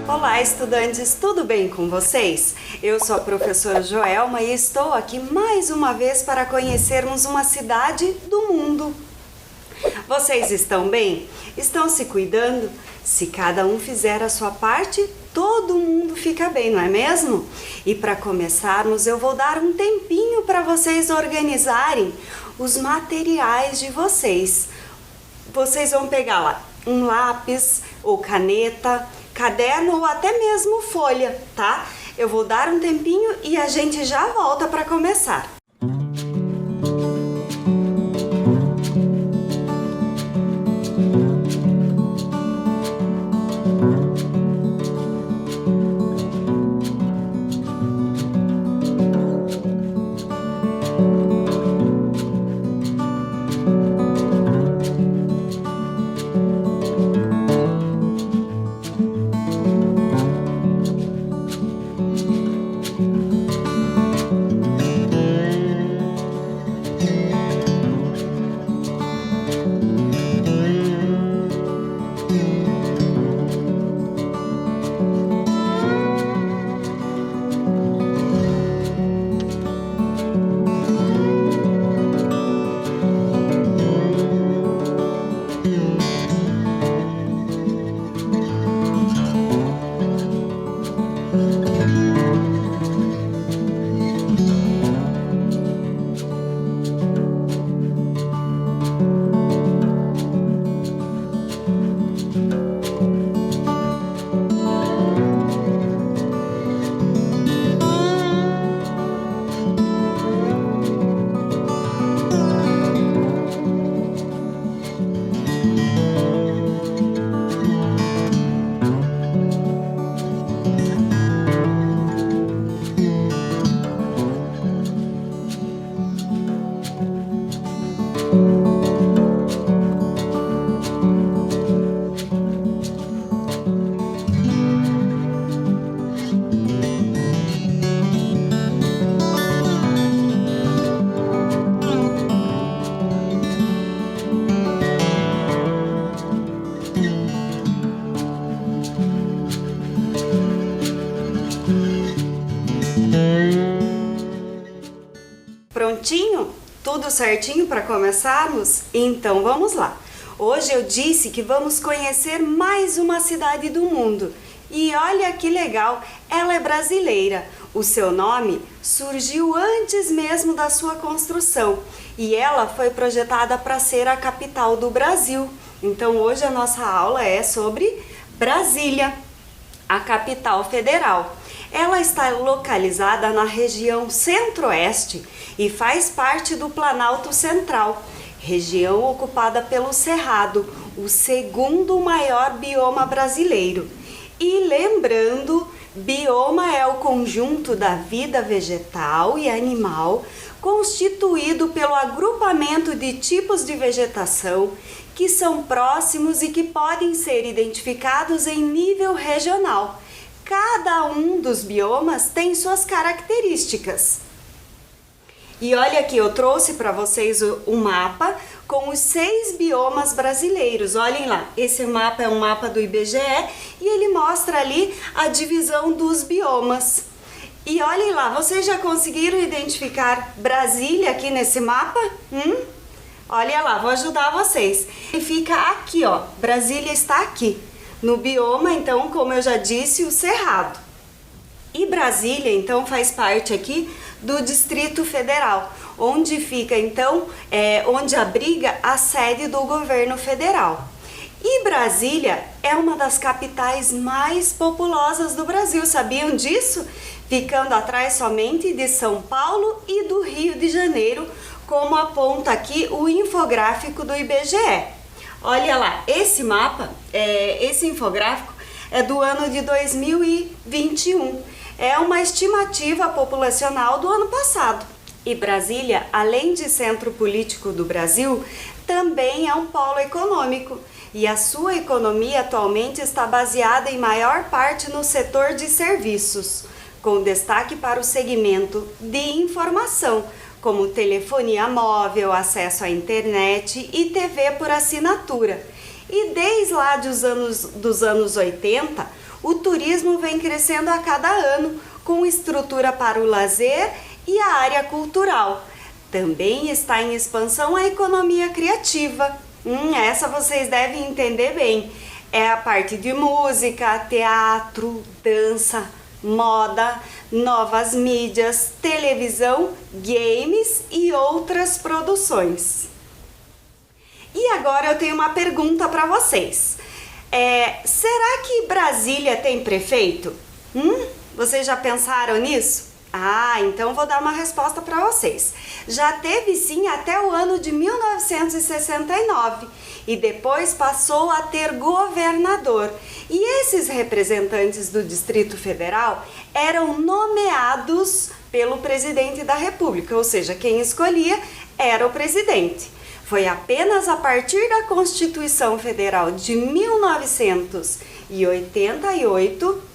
Olá, estudantes, tudo bem com vocês? Eu sou a professora Joelma e estou aqui mais uma vez para conhecermos uma cidade do mundo. Vocês estão bem? Estão se cuidando? Se cada um fizer a sua parte, todo mundo fica bem, não é mesmo? E para começarmos, eu vou dar um tempinho para vocês organizarem os materiais de vocês. Vocês vão pegar lá um lápis ou caneta, caderno ou até mesmo folha, tá? Eu vou dar um tempinho e a gente já volta para começar. Prontinho? Tudo certinho para começarmos? Então vamos lá! Hoje eu disse que vamos conhecer mais uma cidade do mundo. E olha que legal, ela é brasileira. O seu nome surgiu antes mesmo da sua construção e ela foi projetada para ser a capital do Brasil. Então hoje a nossa aula é sobre Brasília, a capital federal. Ela está localizada na região centro-oeste e faz parte do Planalto Central, região ocupada pelo Cerrado, o segundo maior bioma brasileiro. E lembrando, bioma é o conjunto da vida vegetal e animal constituído pelo agrupamento de tipos de vegetação que são próximos e que podem ser identificados em nível regional. Cada um dos biomas tem suas características. E olha aqui, eu trouxe para vocês um mapa com os 6 biomas brasileiros. Olhem lá, esse mapa é um mapa do IBGE e ele mostra ali a divisão dos biomas. E olhem lá, vocês já conseguiram identificar Brasília aqui nesse mapa? Olha lá, vou ajudar vocês. E fica aqui, ó, Brasília está aqui. No bioma, então, como eu já disse, o Cerrado. E Brasília, então, faz parte aqui do Distrito Federal, onde fica, então, onde abriga a sede do governo federal. E Brasília é uma das capitais mais populosas do Brasil, sabiam disso? Ficando atrás somente de São Paulo e do Rio de Janeiro, como aponta aqui o infográfico do IBGE. Olha lá, esse mapa, esse infográfico é do ano de 2021. É uma estimativa populacional do ano passado. E Brasília, além de centro político do Brasil, também é um polo econômico. E a sua economia atualmente está baseada em maior parte no setor de serviços, com destaque para o segmento de informação, como telefonia móvel, acesso à internet e TV por assinatura. E desde lá dos anos 80, o turismo vem crescendo a cada ano, com estrutura para o lazer e a área cultural. Também está em expansão a economia criativa. Essa vocês devem entender bem. É a parte de música, teatro, dança, moda, novas mídias, televisão, games e outras produções. E agora eu tenho uma pergunta para vocês. Será que Brasília tem prefeito? Vocês já pensaram nisso? Então vou dar uma resposta para vocês. Já teve sim até o ano de 1969 e depois passou a ter governador. E esses representantes do Distrito Federal eram nomeados pelo presidente da República, ou seja, quem escolhia era o presidente. Foi apenas a partir da Constituição Federal de 1988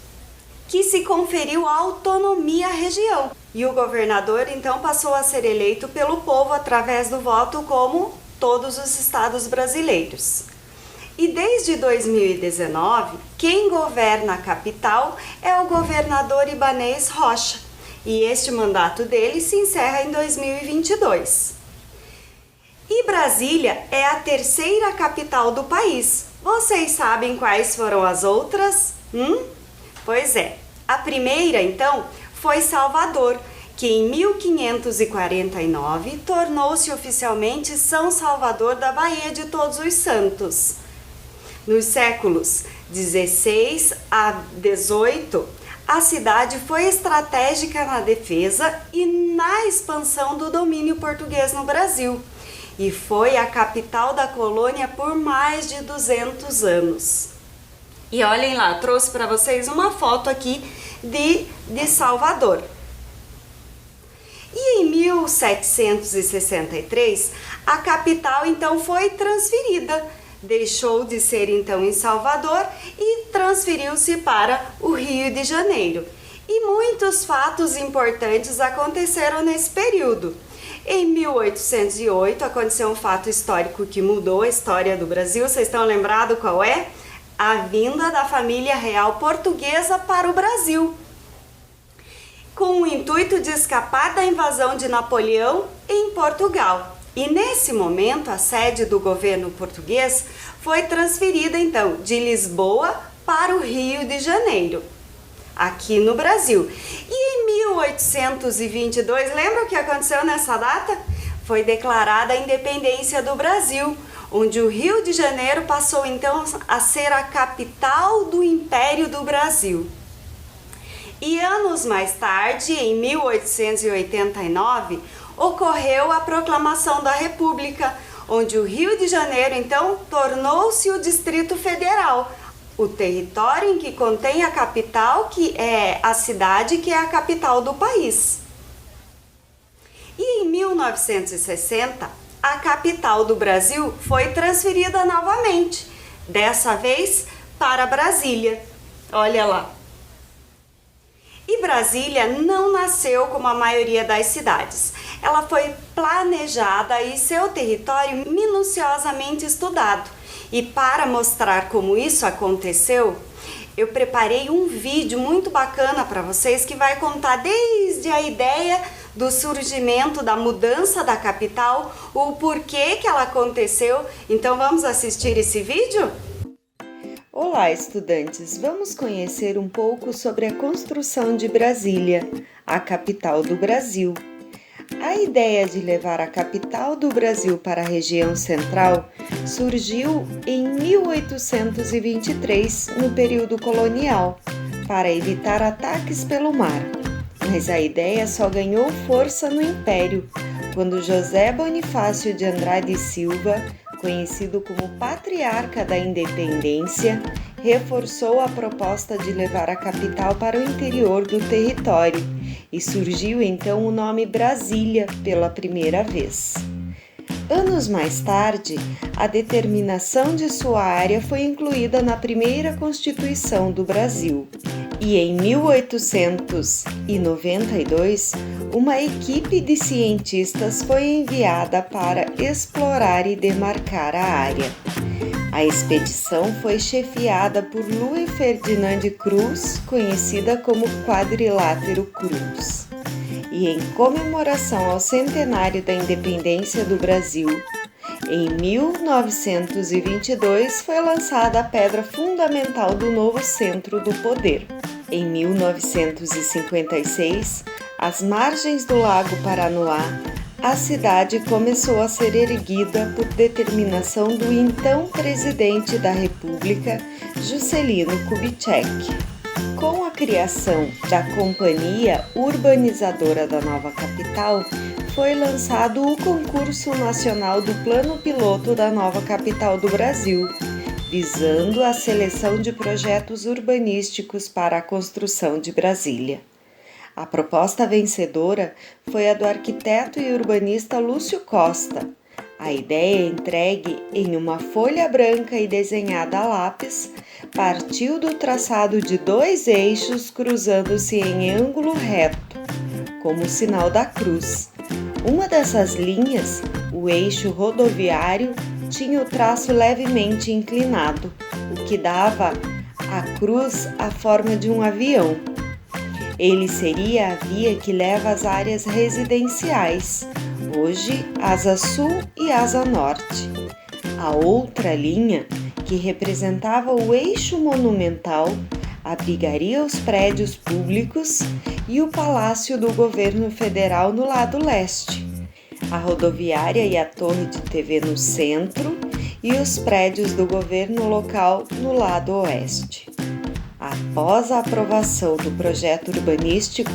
que se conferiu autonomia à região. E o governador então passou a ser eleito pelo povo através do voto, como todos os estados brasileiros. E desde 2019, quem governa a capital é o governador Ibanez Rocha. E este mandato dele se encerra em 2022. E Brasília é a terceira capital do país. Vocês sabem quais foram as outras? Pois é, a primeira então foi Salvador, que em 1549 tornou-se oficialmente São Salvador da Baía de Todos os Santos. Nos séculos 16 a 18, a cidade foi estratégica na defesa e na expansão do domínio português no Brasil, e foi a capital da colônia por mais de 200 anos. E olhem lá, trouxe para vocês uma foto aqui de Salvador. E em 1763, a capital então foi transferida. Deixou de ser então em Salvador e transferiu-se para o Rio de Janeiro. E muitos fatos importantes aconteceram nesse período. Em 1808 aconteceu um fato histórico que mudou a história do Brasil. Vocês estão lembrados qual é? A vinda da família real portuguesa para o Brasil, com o intuito de escapar da invasão de Napoleão em Portugal. E nesse momento a sede do governo português foi transferida então de Lisboa para o Rio de Janeiro, aqui no Brasil. E em 1822, lembra o que aconteceu nessa data? Foi declarada a independência do Brasil, onde o Rio de Janeiro passou então a ser a capital do Império do Brasil. E anos mais tarde, em 1889, ocorreu a proclamação da República, onde o Rio de Janeiro então tornou-se o Distrito Federal, o território em que contém a capital, que é a cidade que é a capital do país. E em 1960, a capital do Brasil foi transferida novamente, dessa vez para Brasília. Olha lá. E Brasília não nasceu como a maioria das cidades. Ela foi planejada e seu território minuciosamente estudado. E para mostrar como isso aconteceu, eu preparei um vídeo muito bacana para vocês que vai contar desde a ideia do surgimento, da mudança da capital, o porquê que ela aconteceu. Então vamos assistir esse vídeo? Olá, estudantes! Vamos conhecer um pouco sobre a construção de Brasília, a capital do Brasil. A ideia de levar a capital do Brasil para a região central surgiu em 1823, no período colonial, para evitar ataques pelo mar. Mas a ideia só ganhou força no Império, quando José Bonifácio de Andrade e Silva, conhecido como Patriarca da Independência, reforçou a proposta de levar a capital para o interior do território e surgiu então o nome Brasília pela primeira vez. Anos mais tarde, a determinação de sua área foi incluída na primeira Constituição do Brasil. E em 1892, uma equipe de cientistas foi enviada para explorar e demarcar a área. A expedição foi chefiada por Luiz Ferdinand Cruz, conhecida como Quadrilátero Cruz. E em comemoração ao centenário da independência do Brasil, em 1922 foi lançada a pedra fundamental do novo centro do poder. Em 1956, às margens do Lago Paranoá, a cidade começou a ser erguida por determinação do então presidente da República, Juscelino Kubitschek. Com a criação da Companhia Urbanizadora da Nova Capital, foi lançado o Concurso Nacional do Plano Piloto da Nova Capital do Brasil, visando a seleção de projetos urbanísticos para a construção de Brasília. A proposta vencedora foi a do arquiteto e urbanista Lúcio Costa. A ideia, entregue em uma folha branca e desenhada a lápis, partiu do traçado de 2 eixos cruzando-se em ângulo reto, como sinal da cruz. Uma dessas linhas, o eixo rodoviário, tinha o traço levemente inclinado, o que dava à cruz a forma de um avião. Ele seria a via que leva às áreas residenciais, hoje Asa Sul e Asa Norte. A outra linha, que representava o eixo monumental, abrigaria os prédios públicos e o Palácio do Governo Federal no lado leste, a rodoviária e a torre de TV no centro e os prédios do governo local no lado oeste. Após a aprovação do projeto urbanístico,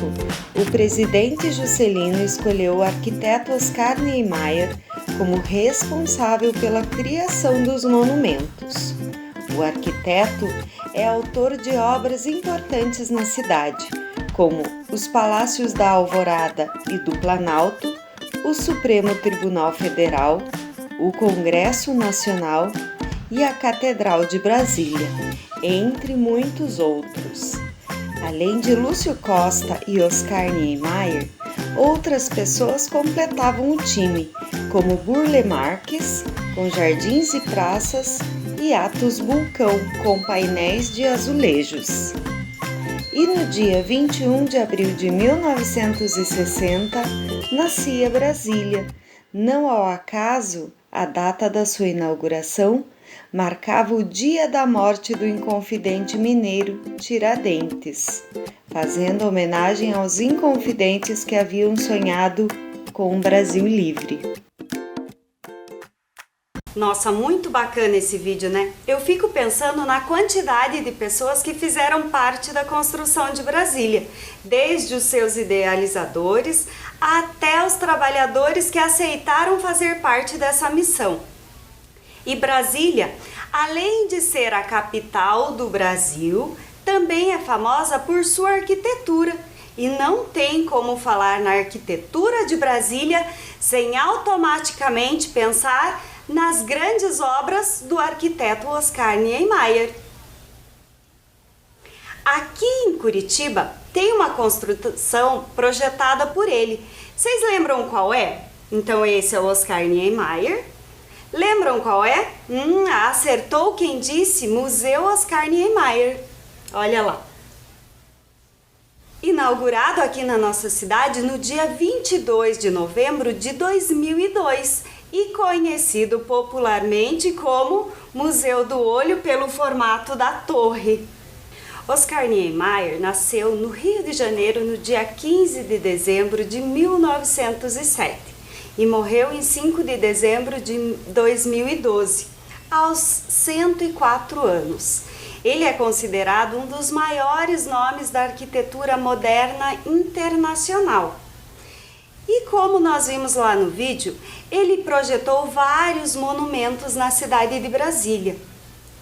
o presidente Juscelino escolheu o arquiteto Oscar Niemeyer como responsável pela criação dos monumentos. O arquiteto é autor de obras importantes na cidade, como os Palácios da Alvorada e do Planalto, o Supremo Tribunal Federal, o Congresso Nacional e a Catedral de Brasília, entre muitos outros. Além de Lúcio Costa e Oscar Niemeyer, outras pessoas completavam o time, como Burle Marx, com jardins e praças, e Atos Bulcão, com painéis de azulejos. E no dia 21 de abril de 1960, nascia Brasília. Não ao acaso, a data da sua inauguração marcava o dia da morte do inconfidente mineiro Tiradentes, fazendo homenagem aos inconfidentes que haviam sonhado com um Brasil livre. Nossa, muito bacana esse vídeo, né? Eu fico pensando na quantidade de pessoas que fizeram parte da construção de Brasília, desde os seus idealizadores até os trabalhadores que aceitaram fazer parte dessa missão. E Brasília, além de ser a capital do Brasil, também é famosa por sua arquitetura. E não tem como falar na arquitetura de Brasília sem automaticamente pensar nas grandes obras do arquiteto Oscar Niemeyer. Aqui em Curitiba tem uma construção projetada por ele. Vocês lembram qual é? Então esse é o Oscar Niemeyer. Lembram qual é? Acertou quem disse Museu Oscar Niemeyer. Olha lá. Inaugurado aqui na nossa cidade no dia 22 de novembro de 2002 e conhecido popularmente como Museu do Olho pelo formato da torre. Oscar Niemeyer nasceu no Rio de Janeiro no dia 15 de dezembro de 1907. E morreu em 5 de dezembro de 2012, aos 104 anos. Ele é considerado um dos maiores nomes da arquitetura moderna internacional. E como nós vimos lá no vídeo, ele projetou vários monumentos na cidade de Brasília.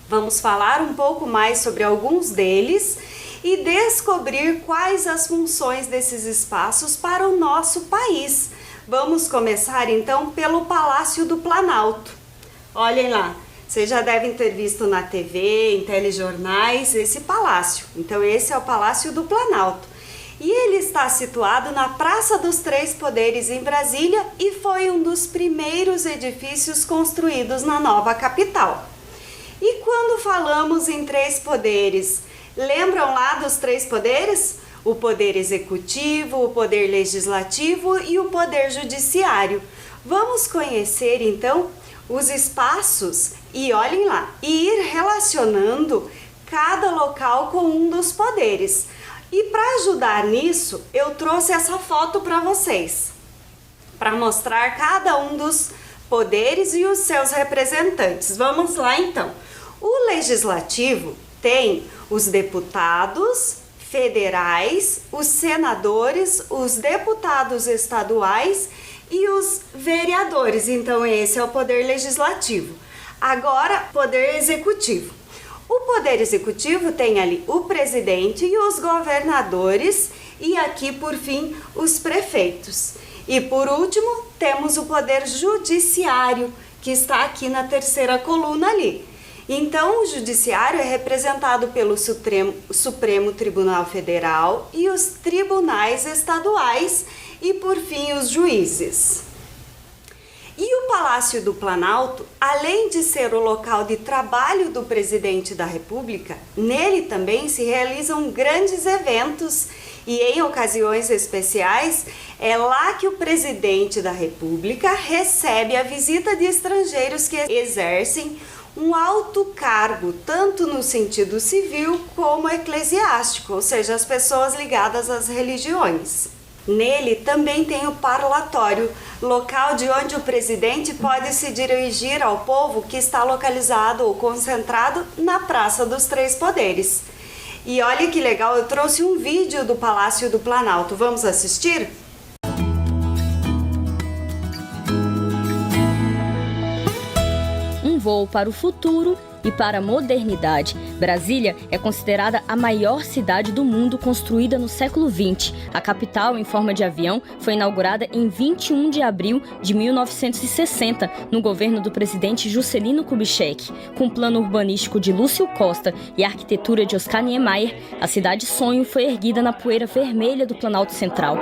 Vamos falar um pouco mais sobre alguns deles e descobrir quais as funções desses espaços para o nosso país. Vamos começar então pelo Palácio do Planalto. Olhem lá, vocês já devem ter visto na TV, em telejornais, esse palácio. Então esse é o Palácio do Planalto. E ele está situado na Praça dos Três Poderes em Brasília e foi um dos primeiros edifícios construídos na nova capital. E quando falamos em três poderes, lembram lá dos três poderes? O poder executivo, o poder legislativo e o poder judiciário. Vamos conhecer então os espaços e olhem lá, e ir relacionando cada local com um dos poderes. E para ajudar nisso, eu trouxe essa foto para vocês, para mostrar cada um dos poderes e os seus representantes. Vamos lá então. O legislativo tem os deputados federais, os senadores, os deputados estaduais e os vereadores. Então esse é o poder legislativo. Agora, poder executivo. O poder executivo tem ali o presidente e os governadores e aqui por fim os prefeitos. E por último temos o poder judiciário, que está aqui na terceira coluna ali. Então o judiciário é representado pelo Supremo Tribunal Federal e os tribunais estaduais e por fim os juízes. E o Palácio do Planalto, além de ser o local de trabalho do presidente da República, nele também se realizam grandes eventos e em ocasiões especiais é lá que o presidente da República recebe a visita de estrangeiros que exercem um alto cargo, tanto no sentido civil como eclesiástico, ou seja, as pessoas ligadas às religiões. Nele também tem o parlatório, local de onde o presidente pode se dirigir ao povo que está localizado ou concentrado na Praça dos Três Poderes. E olha que legal, eu trouxe um vídeo do Palácio do Planalto. Vamos assistir? Um voo para o futuro e para a modernidade. Brasília é considerada a maior cidade do mundo construída no século XX. A capital, em forma de avião, foi inaugurada em 21 de abril de 1960, no governo do presidente Juscelino Kubitschek. Com o plano urbanístico de Lúcio Costa e a arquitetura de Oscar Niemeyer, a cidade sonho foi erguida na poeira vermelha do Planalto Central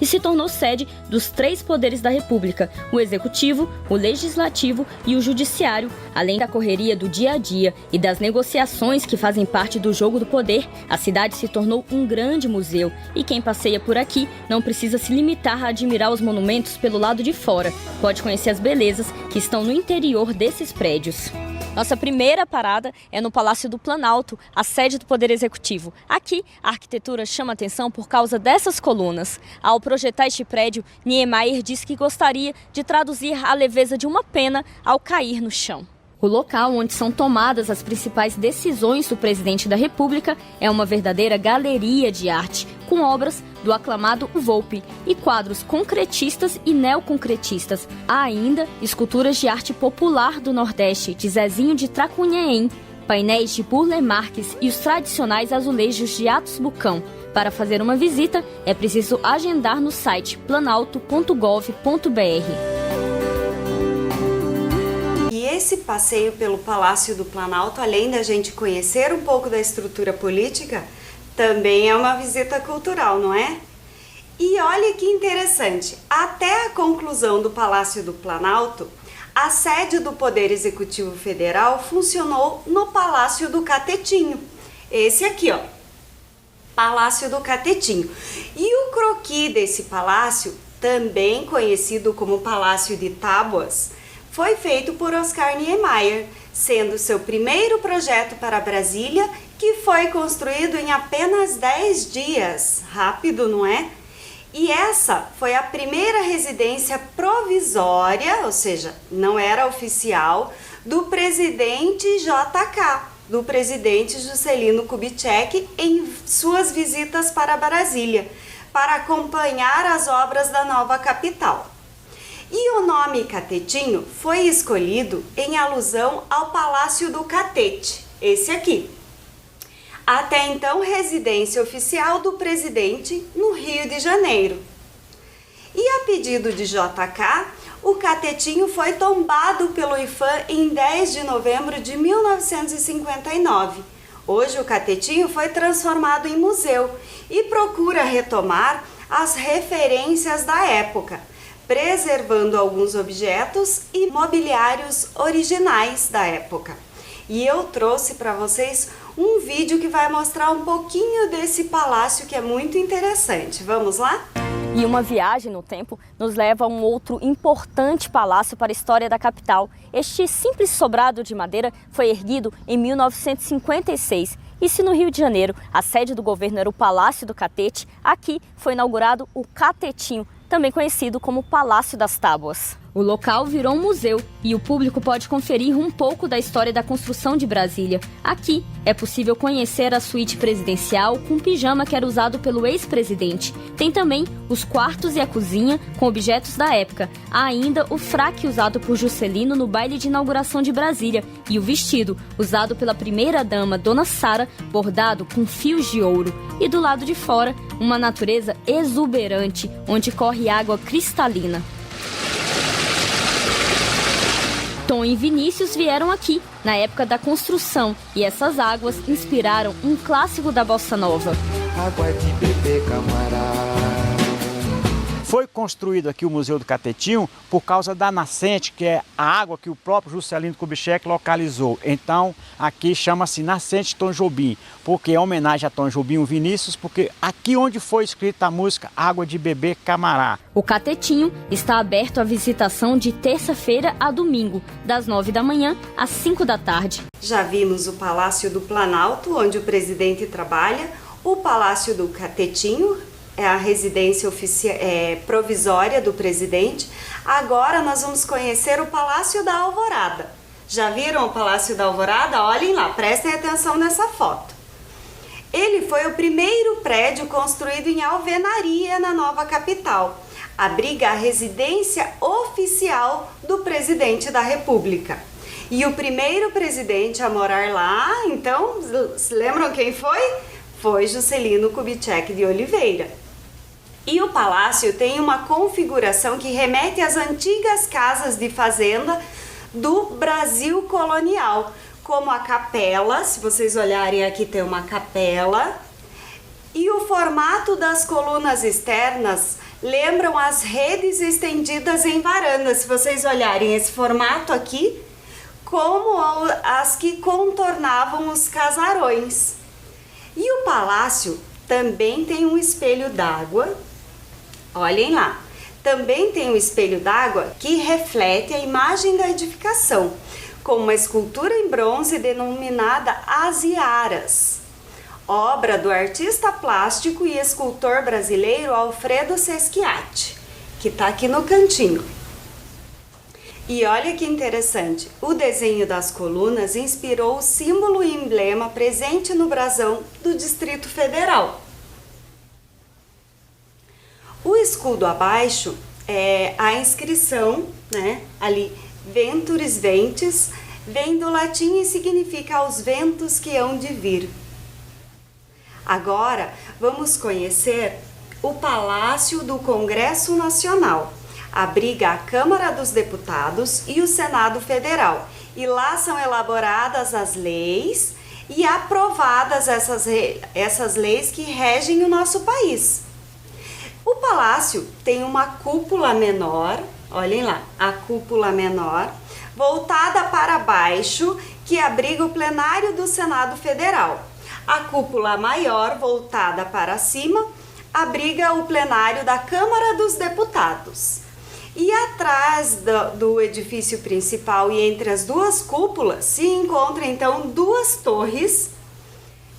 e se tornou sede dos três poderes da República, o Executivo, o Legislativo e o Judiciário. Além da correria do dia a dia e das negociações que fazem parte do jogo do poder, a cidade se tornou um grande museu. E quem passeia por aqui não precisa se limitar a admirar os monumentos pelo lado de fora. Pode conhecer as belezas que estão no interior desses prédios. Nossa primeira parada é no Palácio do Planalto, a sede do Poder Executivo. Aqui, a arquitetura chama atenção por causa dessas colunas. Ao projetar este prédio, Niemeyer disse que gostaria de traduzir a leveza de uma pena ao cair no chão. O local onde são tomadas as principais decisões do presidente da República é uma verdadeira galeria de arte, com obras do aclamado Volpi e quadros concretistas e neoconcretistas. Há ainda esculturas de arte popular do Nordeste, de Zezinho de Tracunhaém, painéis de Burle Marx e os tradicionais azulejos de Atos Bucão. Para fazer uma visita, é preciso agendar no site planalto.gov.br. E esse passeio pelo Palácio do Planalto, além da gente conhecer um pouco da estrutura política, também é uma visita cultural, não é? E olha que interessante, até a conclusão do Palácio do Planalto, a sede do Poder Executivo Federal funcionou no Palácio do Catetinho. Esse aqui, ó, Palácio do Catetinho. E o croquis desse palácio, também conhecido como Palácio de Tábuas, foi feito por Oscar Niemeyer, sendo seu primeiro projeto para Brasília, que foi construído em apenas 10 dias. Rápido, não é? E essa foi a primeira residência provisória, ou seja, não era oficial, do presidente JK, do presidente Juscelino Kubitschek, em suas visitas para Brasília, para acompanhar as obras da nova capital. E o nome Catetinho foi escolhido em alusão ao Palácio do Catete, esse aqui. Até então residência oficial do presidente no Rio de Janeiro. E a pedido de JK, o Catetinho foi tombado pelo IPHAN em 10 de novembro de 1959. Hoje o Catetinho foi transformado em museu e procura retomar as referências da época, preservando alguns objetos e mobiliários originais da época. E eu trouxe para vocês um vídeo que vai mostrar um pouquinho desse palácio que é muito interessante. Vamos lá? E uma viagem no tempo nos leva a um outro importante palácio para a história da capital. Este simples sobrado de madeira foi erguido em 1956. E se no Rio de Janeiro a sede do governo era o Palácio do Catete, aqui foi inaugurado o Catetinho, também conhecido como Palácio das Tábuas. O local virou um museu e o público pode conferir um pouco da história da construção de Brasília. Aqui é possível conhecer a suíte presidencial com pijama que era usado pelo ex-presidente. Tem também os quartos e a cozinha com objetos da época. Há ainda o fraque usado por Juscelino no baile de inauguração de Brasília e o vestido usado pela primeira-dama, Dona Sara, bordado com fios de ouro. E do lado de fora, uma natureza exuberante, onde corre água cristalina. Tom e Vinícius vieram aqui na época da construção e essas águas inspiraram um clássico da bossa nova. Água de beber, camarada. Foi construído aqui o Museu do Catetinho por causa da nascente, que é a água que o próprio Juscelino Kubitschek localizou. Então, aqui chama-se Nascente Tom Jobim, porque é homenagem a Tom Jobim Vinícius, porque aqui onde foi escrita a música Água de Beber Camará. O Catetinho está aberto à visitação de terça-feira a domingo, das 9 da manhã às 5 da tarde. Já vimos o Palácio do Planalto, onde o presidente trabalha, o Palácio do Catetinho, é a residência provisória do presidente. Agora nós vamos conhecer o Palácio da Alvorada. Já viram o Palácio da Alvorada? Olhem lá, prestem atenção nessa foto. Ele foi o primeiro prédio construído em alvenaria na nova capital. Abriga a residência oficial do presidente da República. E o primeiro presidente a morar lá, então, se lembram quem foi? Foi Juscelino Kubitschek de Oliveira. E o palácio tem uma configuração que remete às antigas casas de fazenda do Brasil colonial, como a capela, se vocês olharem aqui tem uma capela, e o formato das colunas externas lembram as redes estendidas em varandas, se vocês olharem esse formato aqui, como as que contornavam os casarões. E o palácio também tem um espelho d'água, olhem lá, também tem um espelho d'água que reflete a imagem da edificação, com uma escultura em bronze denominada As Iaras, obra do artista plástico e escultor brasileiro Alfredo Seschiatti, que está aqui no cantinho. E olha que interessante, o desenho das colunas inspirou o símbolo e emblema presente no brasão do Distrito Federal. O escudo abaixo é a inscrição, né, ali, Venturis Ventis, vem do latim e significa aos ventos que hão de vir. Agora vamos conhecer o Palácio do Congresso Nacional. Abriga a Câmara dos Deputados e o Senado Federal. E lá são elaboradas as leis e aprovadas essas leis que regem o nosso país. O palácio tem uma cúpula menor, olhem lá, a cúpula menor, voltada para baixo, que abriga o plenário do Senado Federal. A cúpula maior, voltada para cima, abriga o plenário da Câmara dos Deputados. E atrás do edifício principal e entre as duas cúpulas se encontram então duas torres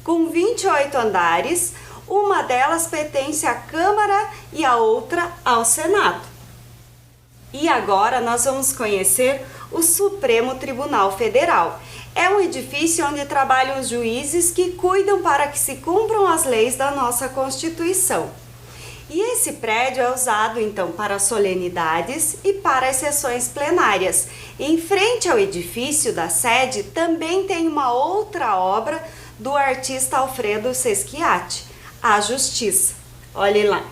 com 28 andares. Uma delas pertence à Câmara e a outra ao Senado. E agora nós vamos conhecer o Supremo Tribunal Federal. É um edifício onde trabalham os juízes que cuidam para que se cumpram as leis da nossa Constituição. E esse prédio é usado então para solenidades e para as sessões plenárias. Em frente ao edifício da sede também tem uma outra obra do artista Alfredo Seschiatti, A Justiça. Olhem lá.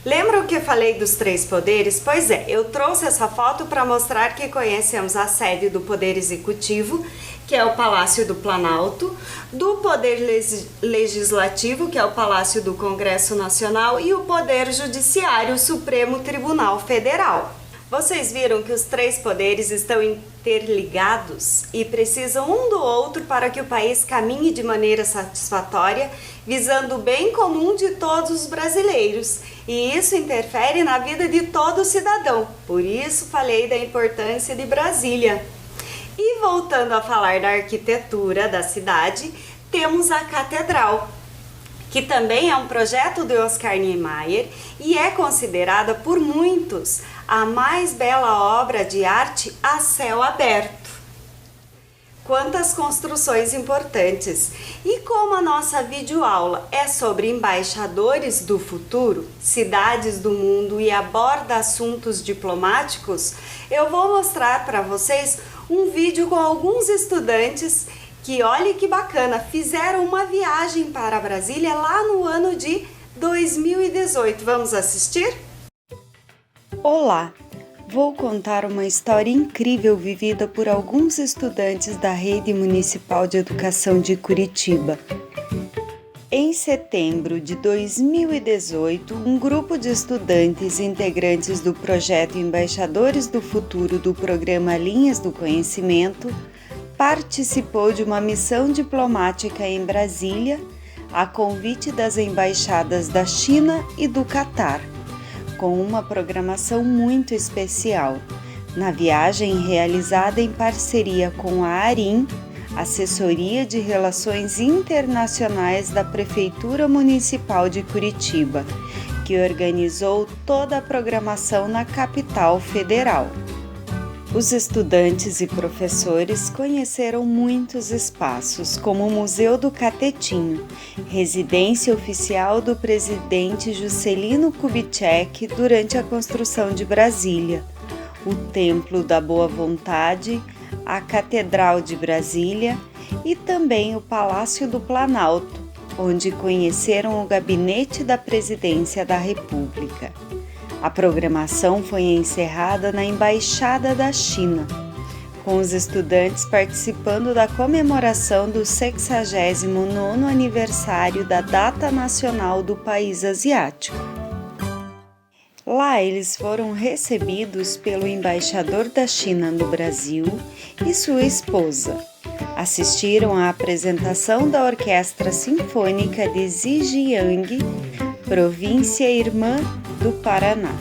Lembram que eu falei dos 3 poderes? Pois é, eu trouxe essa foto para mostrar que conhecemos a sede do Poder Executivo, que é o Palácio do Planalto, do Poder Legislativo, que é o Palácio do Congresso Nacional, e o Poder Judiciário, o Supremo Tribunal Federal. Vocês viram que os 3 poderes estão interligados e precisam um do outro para que o país caminhe de maneira satisfatória, visando o bem comum de todos os brasileiros. E isso interfere na vida de todo cidadão. Por isso falei da importância de Brasília. E voltando a falar da arquitetura da cidade, temos a Catedral, que também é um projeto de Oscar Niemeyer e é considerada por muitos a mais bela obra de arte a céu aberto. Quantas construções importantes! E como a nossa videoaula é sobre embaixadores do futuro, cidades do mundo e aborda assuntos diplomáticos, eu vou mostrar para vocês um vídeo com alguns estudantes que, olha que bacana, fizeram uma viagem para Brasília lá no ano de 2018. Vamos assistir? Olá! Vou contar uma história incrível vivida por alguns estudantes da Rede Municipal de Educação de Curitiba. Em setembro de 2018, um grupo de estudantes integrantes do projeto Embaixadores do Futuro do programa Linhas do Conhecimento participou de uma missão diplomática em Brasília, a convite das embaixadas da China e do Catar, com uma programação muito especial. Na viagem realizada em parceria com a ARIM, Assessoria de Relações Internacionais da Prefeitura Municipal de Curitiba, que organizou toda a programação na capital federal. Os estudantes e professores conheceram muitos espaços, como o Museu do Catetinho, residência oficial do presidente Juscelino Kubitschek durante a construção de Brasília, o Templo da Boa Vontade, a Catedral de Brasília e também o Palácio do Planalto, onde conheceram o Gabinete da Presidência da República. A programação foi encerrada na Embaixada da China, com os estudantes participando da comemoração do 69º aniversário da Data Nacional do país asiático. Lá eles foram recebidos pelo embaixador da China no Brasil e sua esposa. Assistiram à apresentação da Orquestra Sinfônica de Zhejiang, província irmã do Paraná.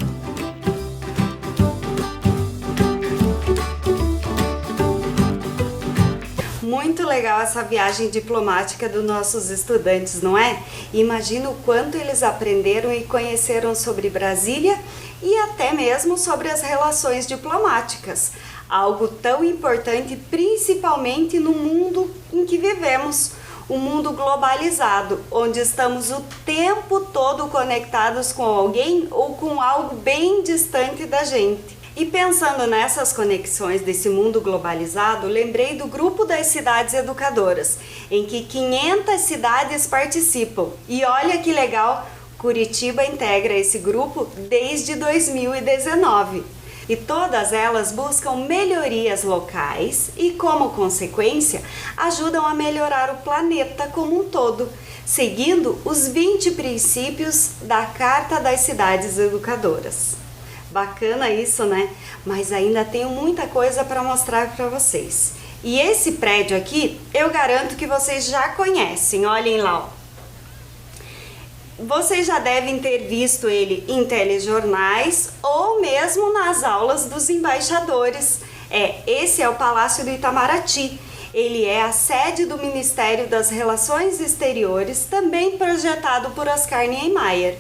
Muito legal essa viagem diplomática dos nossos estudantes, não é? Imagina o quanto eles aprenderam e conheceram sobre Brasília e até mesmo sobre as relações diplomáticas. Algo tão importante, principalmente no mundo em que vivemos, um mundo globalizado, onde estamos o tempo todo conectados com alguém ou com algo bem distante da gente. E pensando nessas conexões desse mundo globalizado, lembrei do grupo das cidades educadoras, em que 500 cidades participam. E olha que legal, Curitiba integra esse grupo desde 2019. E todas elas buscam melhorias locais e, como consequência, ajudam a melhorar o planeta como um todo, seguindo os 20 princípios da Carta das Cidades Educadoras. Bacana isso, né? Mas ainda tenho muita coisa para mostrar para vocês. E esse prédio aqui, eu garanto que vocês já conhecem, olhem lá, ó. Vocês já devem ter visto ele em telejornais ou mesmo nas aulas dos embaixadores. Esse é o Palácio do Itamaraty. Ele é a sede do Ministério das Relações Exteriores, também projetado por Oscar Niemeyer.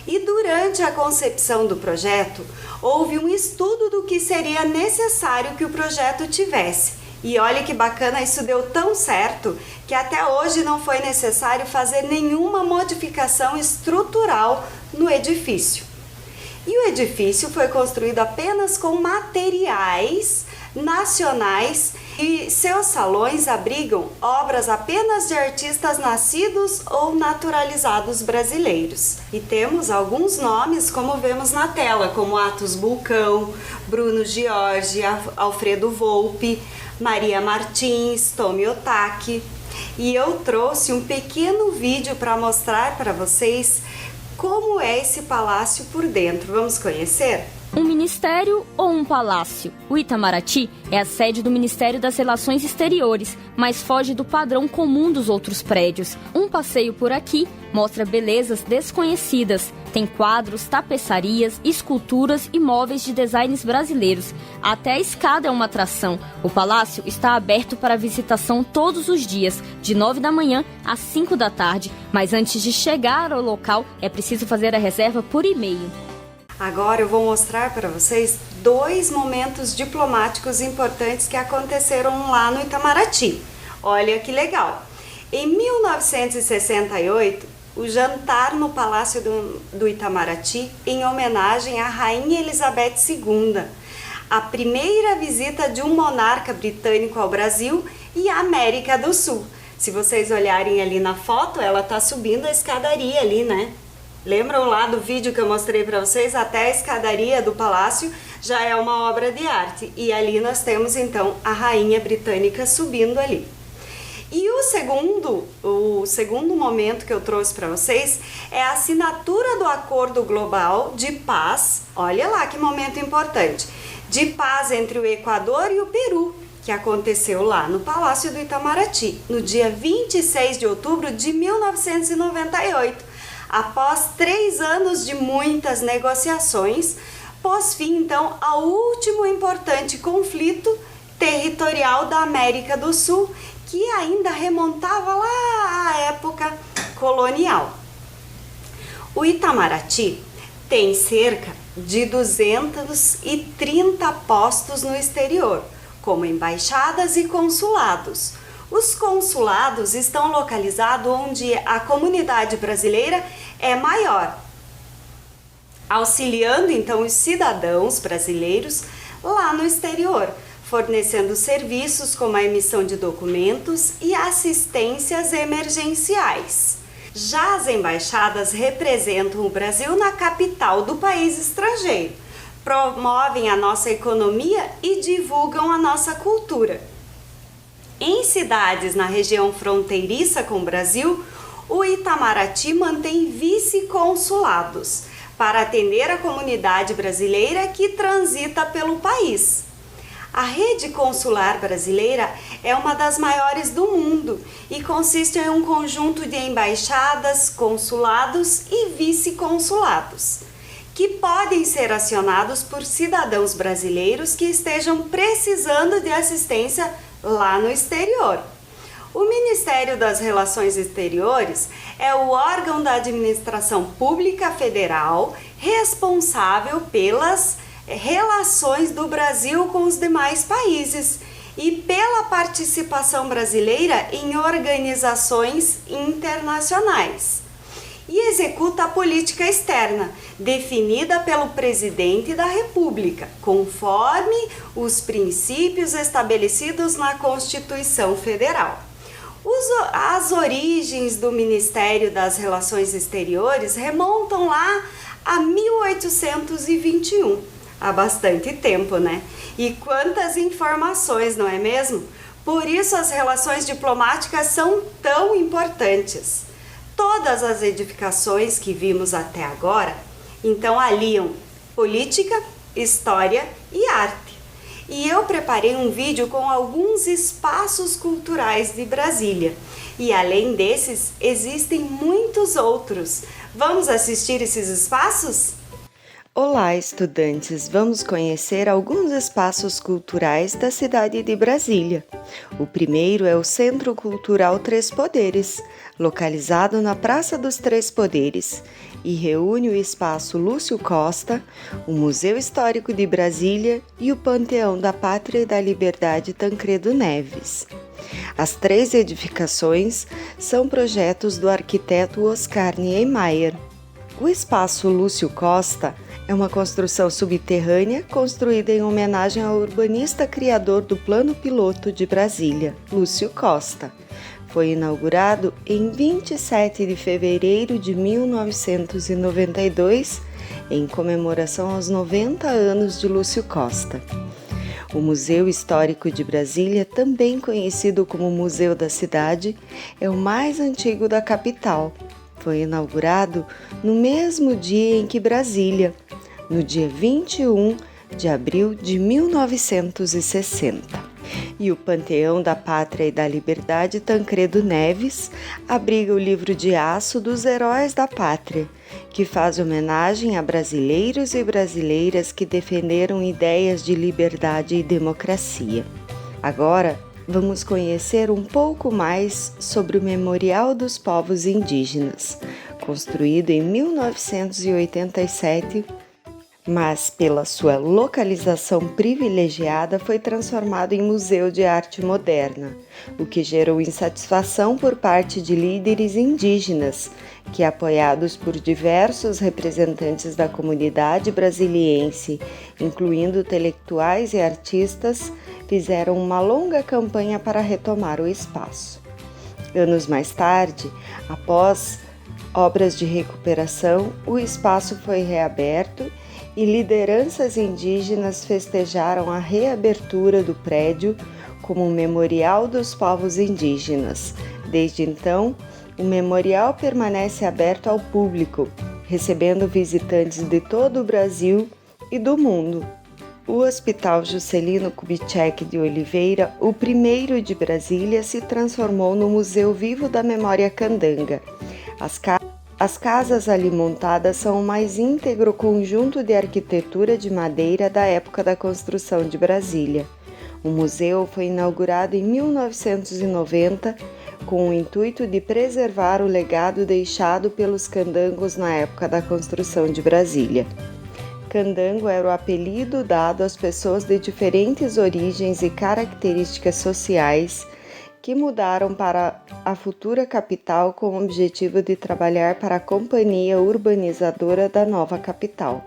E durante a concepção do projeto, houve um estudo do que seria necessário que o projeto tivesse. E olha que bacana, isso deu tão certo que até hoje não foi necessário fazer nenhuma modificação estrutural no edifício. E o edifício foi construído apenas com materiais nacionais e seus salões abrigam obras apenas de artistas nascidos ou naturalizados brasileiros. E temos alguns nomes, como vemos na tela, como Atos Bulcão, Bruno Giorgi, Alfredo Volpi, Maria Martins, Tomi Otaki. E eu trouxe um pequeno vídeo para mostrar para vocês como é esse palácio por dentro. Vamos conhecer? Um ministério ou um palácio? O Itamaraty é a sede do Ministério das Relações Exteriores, mas foge do padrão comum dos outros prédios. Um passeio por aqui mostra belezas desconhecidas. Tem quadros, tapeçarias, esculturas e móveis de designs brasileiros. Até a escada é uma atração. O palácio está aberto para visitação todos os dias, de 9 da manhã às 5 da tarde. Mas antes de chegar ao local, é preciso fazer a reserva por e-mail. Agora eu vou mostrar para vocês 2 momentos diplomáticos importantes que aconteceram lá no Itamaraty. Olha que legal! Em 1968, o jantar no Palácio do Itamaraty em homenagem à Rainha Elizabeth II, a primeira visita de um monarca britânico ao Brasil e à América do Sul. Se vocês olharem ali na foto, ela está subindo a escadaria ali, né? Lembram lá do vídeo que eu mostrei para vocês? Até a escadaria do palácio já é uma obra de arte. E ali nós temos então a rainha britânica subindo ali. E o segundo momento que eu trouxe para vocês é a assinatura do Acordo Global de Paz. Olha lá que momento importante. De paz entre o Equador e o Peru, que aconteceu lá no Palácio do Itamaraty, no dia 26 de outubro de 1998. Após 3 anos de muitas negociações, pôs fim então ao último importante conflito territorial da América do Sul, que ainda remontava lá à época colonial. O Itamaraty tem cerca de 230 postos no exterior, como embaixadas e consulados. Os consulados estão localizados onde a comunidade brasileira é maior, auxiliando então os cidadãos brasileiros lá no exterior, fornecendo serviços como a emissão de documentos e assistências emergenciais. Já as embaixadas representam o Brasil na capital do país estrangeiro, promovem a nossa economia e divulgam a nossa cultura. Em cidades na região fronteiriça com o Brasil, o Itamaraty mantém vice-consulados para atender a comunidade brasileira que transita pelo país. A rede consular brasileira é uma das maiores do mundo e consiste em um conjunto de embaixadas, consulados e vice-consulados, que podem ser acionados por cidadãos brasileiros que estejam precisando de assistência lá no exterior. O Ministério das Relações Exteriores é o órgão da administração pública federal responsável pelas relações do Brasil com os demais países e pela participação brasileira em organizações internacionais. E executa a política externa, definida pelo Presidente da República, conforme os princípios estabelecidos na Constituição Federal. As origens do Ministério das Relações Exteriores remontam lá a 1821, há bastante tempo, né? E quantas informações, não é mesmo? Por isso as relações diplomáticas são tão importantes. Todas as edificações que vimos até agora, então, aliam política, história e arte. E eu preparei um vídeo com alguns espaços culturais de Brasília. E além desses, existem muitos outros. Vamos assistir esses espaços? Olá, estudantes! Vamos conhecer alguns espaços culturais da cidade de Brasília. O primeiro é o Centro Cultural Três Poderes, localizado na Praça dos Três Poderes. e reúne o Espaço Lúcio Costa, o Museu Histórico de Brasília e o Panteão da Pátria e da Liberdade Tancredo Neves. As 3 edificações são projetos do arquiteto Oscar Niemeyer. O Espaço Lúcio Costa é uma construção subterrânea construída em homenagem ao urbanista criador do Plano Piloto de Brasília, Lúcio Costa. Foi inaugurado em 27 de fevereiro de 1992, em comemoração aos 90 anos de Lúcio Costa. O Museu Histórico de Brasília, também conhecido como Museu da Cidade, é o mais antigo da capital. Foi inaugurado no mesmo dia em que Brasília, no dia 21 de abril de 1960. E o Panteão da Pátria e da Liberdade Tancredo Neves abriga o livro de aço dos Heróis da Pátria, que faz homenagem a brasileiros e brasileiras que defenderam ideias de liberdade e democracia. Agora, vamos conhecer um pouco mais sobre o Memorial dos Povos Indígenas, construído em 1987, mas pela sua localização privilegiada foi transformado em Museu de Arte Moderna, o que gerou insatisfação por parte de líderes indígenas, que, apoiados por diversos representantes da comunidade brasiliense, incluindo intelectuais e artistas, fizeram uma longa campanha para retomar o espaço. Anos mais tarde, após obras de recuperação, o espaço foi reaberto e lideranças indígenas festejaram a reabertura do prédio como um memorial dos povos indígenas. Desde então, o memorial permanece aberto ao público, recebendo visitantes de todo o Brasil e do mundo. O Hospital Juscelino Kubitschek de Oliveira, o primeiro de Brasília, se transformou no Museu Vivo da Memória Candanga. As casas ali montadas são o mais íntegro conjunto de arquitetura de madeira da época da construção de Brasília. O museu foi inaugurado em 1990 com o intuito de preservar o legado deixado pelos candangos na época da construção de Brasília. Candango era o apelido dado às pessoas de diferentes origens e características sociais que mudaram para a futura capital com o objetivo de trabalhar para a companhia urbanizadora da nova capital.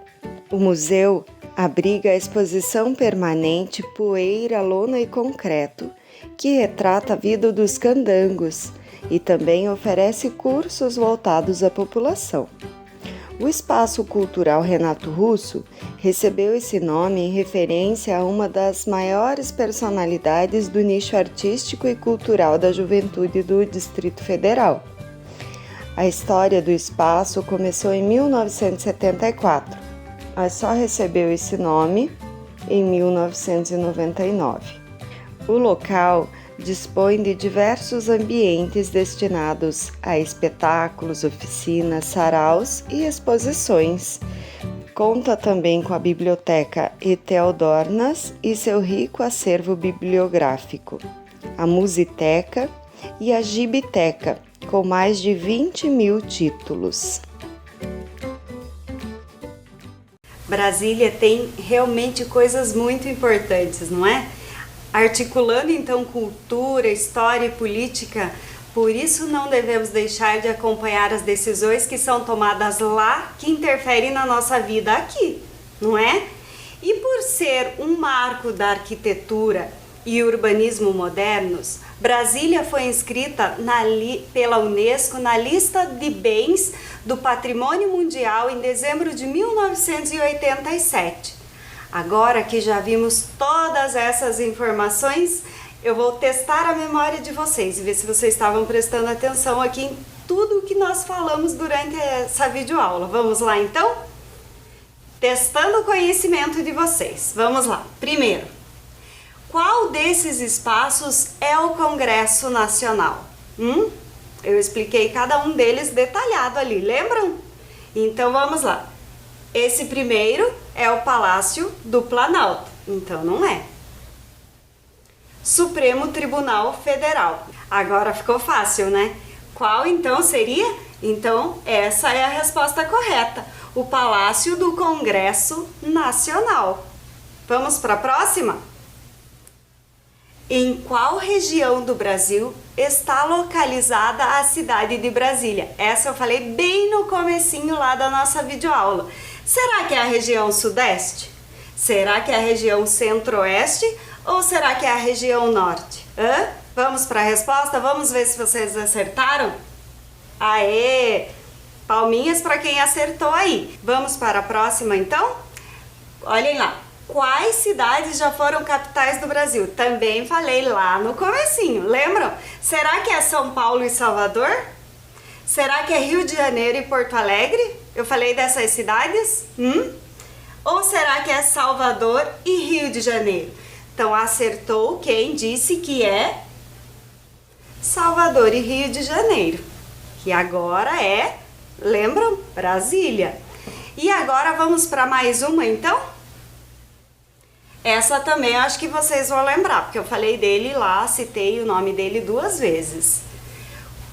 O museu abriga a exposição permanente Poeira, Lona e Concreto, que retrata a vida dos candangos e também oferece cursos voltados à população. O Espaço Cultural Renato Russo recebeu esse nome em referência a uma das maiores personalidades do nicho artístico e cultural da juventude do Distrito Federal. A história do espaço começou em 1974, mas só recebeu esse nome em 1999. O local dispõe de diversos ambientes destinados a espetáculos, oficinas, saraus e exposições. Conta também com a Biblioteca Etel Dornas e seu rico acervo bibliográfico, a Musiteca e a Gibiteca, com mais de 20.000 títulos. Brasília tem realmente coisas muito importantes, não é? Articulando então cultura, história e política, por isso não devemos deixar de acompanhar as decisões que são tomadas lá, que interferem na nossa vida aqui, não é? E por ser um marco da arquitetura e urbanismo modernos, Brasília foi inscrita pela Unesco na lista de bens do Patrimônio Mundial em dezembro de 1987. Agora que já vimos todas essas informações, eu vou testar a memória de vocês e ver se vocês estavam prestando atenção aqui em tudo o que nós falamos durante essa videoaula. Vamos lá então? Testando o conhecimento de vocês. Vamos lá. Primeiro, qual desses espaços é o Congresso Nacional? Eu expliquei cada um deles detalhado ali, lembram? Então vamos lá. Esse primeiro é o Palácio do Planalto, então não é. Supremo Tribunal Federal. Agora ficou fácil, né? Qual então seria? Então, essa é a resposta correta. O Palácio do Congresso Nacional. Vamos para a próxima? Em qual região do Brasil está localizada a cidade de Brasília? Essa eu falei bem no comecinho lá da nossa videoaula. Será que é a região sudeste? Será que é a região centro-oeste? Ou será que é a região norte? Vamos para a resposta? Vamos ver se vocês acertaram? Aê! Palminhas para quem acertou aí. Vamos para a próxima então? Olhem lá. Quais cidades já foram capitais do Brasil? Também falei lá no comecinho, lembram? Será que é São Paulo e Salvador? Será que é Rio de Janeiro e Porto Alegre? Eu falei dessas cidades? Ou será que é Salvador e Rio de Janeiro? Então acertou quem disse que é Salvador e Rio de Janeiro. Que agora é, lembram? Brasília. E agora vamos para mais uma então? Essa também acho que vocês vão lembrar, porque eu falei dele lá, citei o nome dele 2 vezes.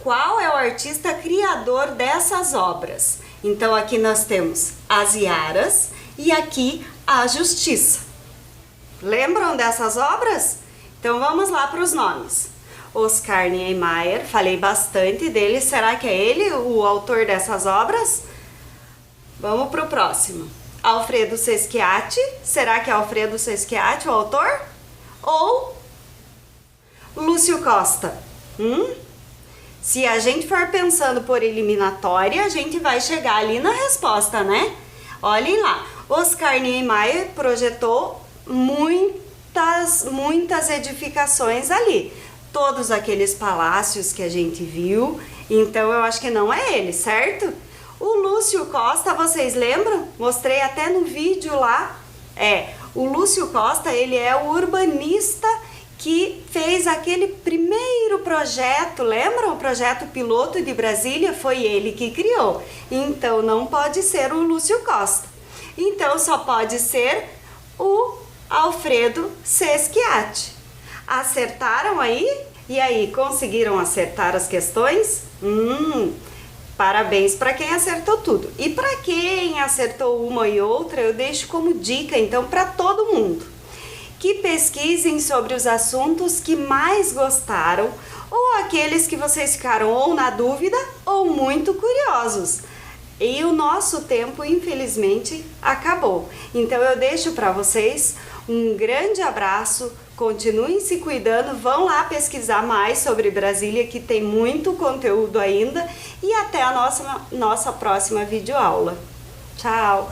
Qual é o artista criador dessas obras? Então aqui nós temos as Iaras e aqui a Justiça. Lembram dessas obras? Então vamos lá para os nomes. Oscar Niemeyer, falei bastante dele, será que é ele o autor dessas obras? Vamos para o próximo. Alfredo Sesquiati, será que é Alfredo Sesquiati o autor? Ou Lúcio Costa? Se a gente for pensando por eliminatória, a gente vai chegar ali na resposta, né? Olhem lá, Oscar Niemeyer projetou muitas edificações ali. Todos aqueles palácios que a gente viu, então eu acho que não é ele, certo? O Lúcio Costa, vocês lembram? Mostrei até no vídeo lá. O Lúcio Costa, ele é o urbanista que fez aquele primeiro projeto, lembram? O projeto piloto de Brasília, foi ele que criou. Então não pode ser o Lúcio Costa. Então só pode ser o Alfredo Sesquiati. Acertaram aí? E aí, conseguiram acertar as questões? Parabéns para quem acertou tudo. E para quem acertou uma e outra, eu deixo como dica, então, para todo mundo. Que pesquisem sobre os assuntos que mais gostaram ou aqueles que vocês ficaram ou na dúvida ou muito curiosos. E o nosso tempo, infelizmente, acabou. Então, eu deixo para vocês um grande abraço. Continuem se cuidando, vão lá pesquisar mais sobre Brasília, que tem muito conteúdo ainda, e até a nossa próxima videoaula. Tchau!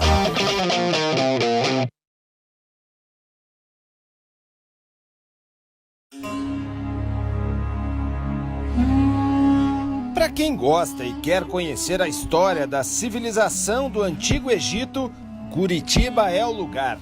Para quem gosta e quer conhecer a história da civilização do Antigo Egito, Curitiba é o lugar.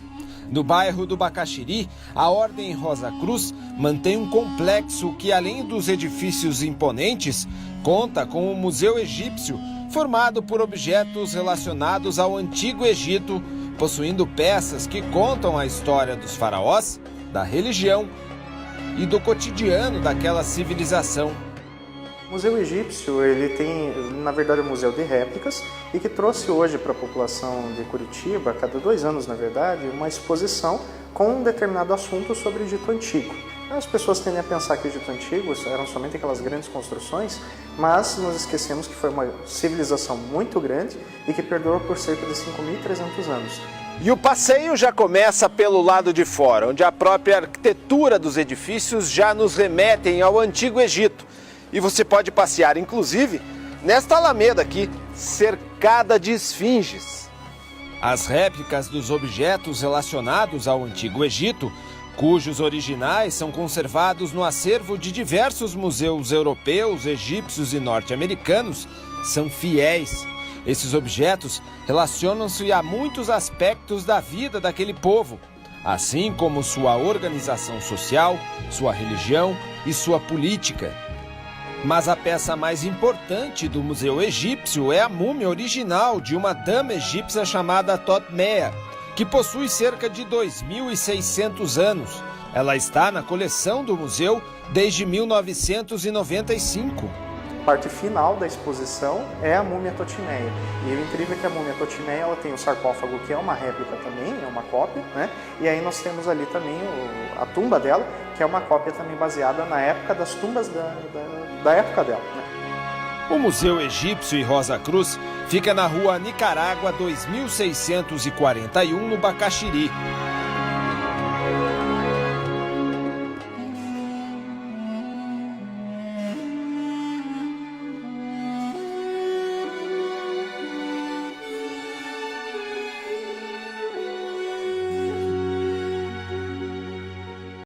No bairro do Bacaxiri, a Ordem Rosa Cruz mantém um complexo que, além dos edifícios imponentes, conta com o Museu Egípcio, formado por objetos relacionados ao Antigo Egito, possuindo peças que contam a história dos faraós, da religião e do cotidiano daquela civilização. O Museu Egípcio, ele tem, na verdade, um museu de réplicas e que trouxe hoje para a população de Curitiba, a cada 2 anos, na verdade, uma exposição com um determinado assunto sobre o Egito Antigo. As pessoas tendem a pensar que o Egito Antigo eram somente aquelas grandes construções, mas nós esquecemos que foi uma civilização muito grande e que perdurou por cerca de 5.300 anos. E o passeio já começa pelo lado de fora, onde a própria arquitetura dos edifícios já nos remetem ao Antigo Egito. E você pode passear, inclusive, nesta alameda aqui, cercada de esfinges. As réplicas dos objetos relacionados ao Antigo Egito, cujos originais são conservados no acervo de diversos museus europeus, egípcios e norte-americanos, são fiéis. Esses objetos relacionam-se a muitos aspectos da vida daquele povo, assim como sua organização social, sua religião e sua política. Mas a peça mais importante do Museu Egípcio é a múmia original de uma dama egípcia chamada Thotmea, que possui cerca de 2.600 anos. Ela está na coleção do museu desde 1995. parte final da exposição é a múmia Totimeia. E o incrível é que a múmia Totimeia ela tem o sarcófago, que é uma réplica também, é uma cópia, né? E aí nós temos ali também a tumba dela, que é uma cópia também baseada na época das tumbas da época dela, né? O Museu Egípcio em Rosa Cruz fica na rua Nicarágua 2641, no Bacaxiri.